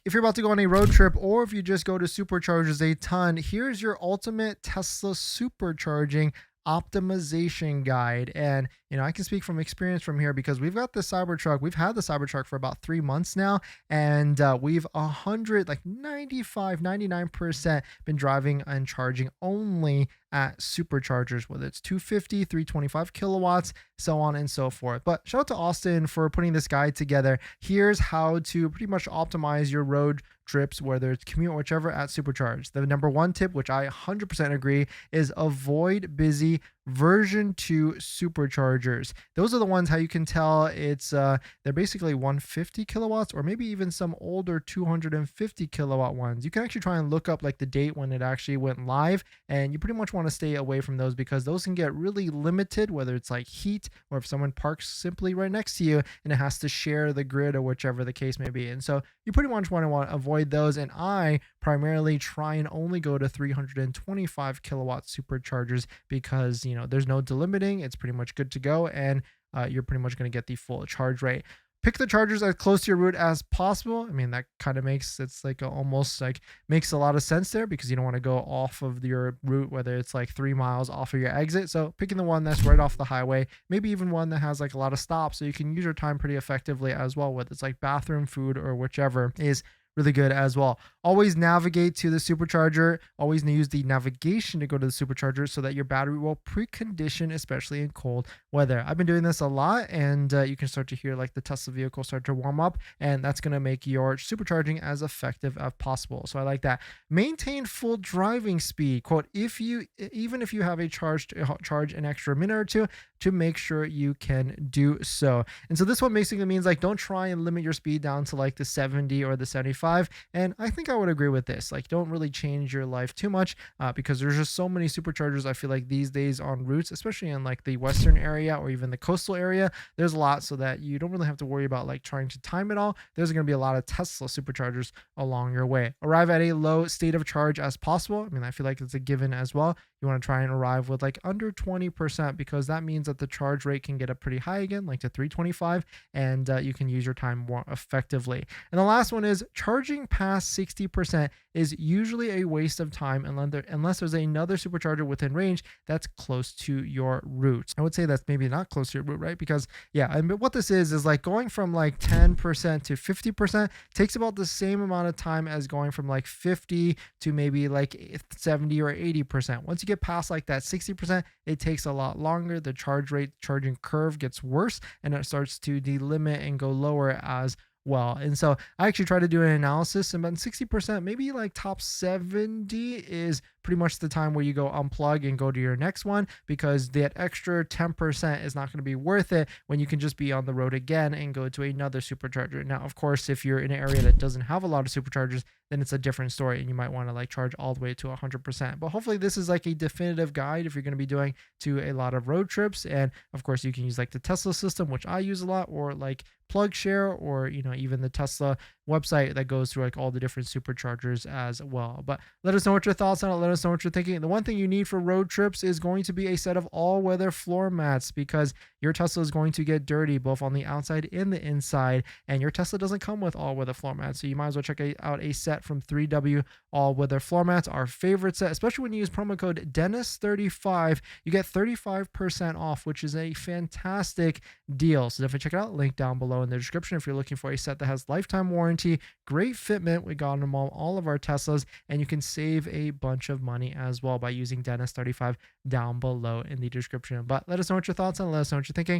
If you're about to go on a road trip or if you just go to superchargers a ton, here's your ultimate Tesla supercharging optimization guide. And I can speak from experience from here because we've got the Cybertruck. We've had the Cybertruck for about 3 months now, and we've 95, 99% been driving and charging only at superchargers, whether it's 250, 325 kilowatts, so on and so forth. But shout out to Austin for putting this guide together. Here's how to pretty much optimize your road trips, whether it's commute or whichever, at supercharge. The number one tip, which I 100% agree, is avoid busy version 2 superchargers. Those are the ones how you can tell it's they're basically 150 kilowatts or maybe even some older 250 kilowatt ones. You can actually try and look up like the date when it actually went live, and you pretty much want to stay away from those because those can get really limited, whether it's like heat or if someone parks simply right next to you and it has to share the grid or whichever the case may be. And so you pretty much want to avoid those. And I primarily try and only go to 325 kilowatt superchargers because there's no delimiting. It's pretty much good to go, and you're pretty much going to get the full charge rate. Pick the chargers as close to your route as possible. I mean, that kind of makes almost makes a lot of sense there because you don't want to go off of your route, whether it's like 3 miles off of your exit. So picking the one that's right off the highway, maybe even one that has like a lot of stops, so you can use your time pretty effectively as well, whether it's like bathroom, food, or whichever is really good as well. Always navigate to the supercharger. Always use the navigation to go to the supercharger so that your battery will precondition, especially in cold weather. I've been doing this a lot, and you can start to hear like the Tesla vehicle start to warm up, and that's going to make your supercharging as effective as possible. So I like that. Maintain full driving speed. Quote, even if you have a charge an extra minute or two, to make sure you can do so. And so this one basically means like don't try and limit your speed down to like the 70 or the 75. And I think I would agree with this. Like don't really change your life too much because there's just so many superchargers. I feel like these days on routes, especially in like the western area or even the coastal area, there's a lot, so that you don't really have to worry about like trying to time it all. There's going to be a lot of Tesla superchargers along your way. Arrive at a low state of charge as possible. I mean, I feel like it's a given as well. You want to try and arrive with like under 20% because that means that the charge rate can get up pretty high again, like to 325, and you can use your time more effectively. And the last one is charging past 60% is usually a waste of time unless there's another supercharger within range that's close to your route. I would say that's maybe not close to your route, right? Because but what this is like going from like 10% to 50% takes about the same amount of time as going from like 50 to maybe like 70 or 80%. Once you get past like that 60%, it takes a lot longer. The charging curve gets worse, and it starts to delimit and go lower as well. And so I actually try to do an analysis, and about 60%, maybe like top 70 is pretty much the time where you go unplug and go to your next one, because that extra 10% is not going to be worth it when you can just be on the road again and go to another supercharger. Now, of course, if you're in an area that doesn't have a lot of superchargers, then it's a different story, and you might want to like charge all the way to 100%. But hopefully this is like a definitive guide if you're going to be doing to a lot of road trips. And of course, you can use like the Tesla system, which I use a lot, or like PlugShare, or even the Tesla website that goes through like all the different superchargers as well. But let us know what your thoughts on it. Let us know what you're thinking. The one thing you need for road trips is going to be a set of all-weather floor mats, because your Tesla is going to get dirty both on the outside and the inside, and your Tesla doesn't come with all-weather floor mats. So you might as well check out a set from 3W all-weather floor mats, our favorite set, especially when you use promo code Dennis35. You get 35% off, which is a fantastic deal. So definitely check it out. Link down below in the description if you're looking for a set that has lifetime warranty, great fitment. We got them all of our Teslas, and you can save a bunch of money as well by using Dennis35 down below in the description. But let us know what your thoughts on it. Let us know what you're thinking.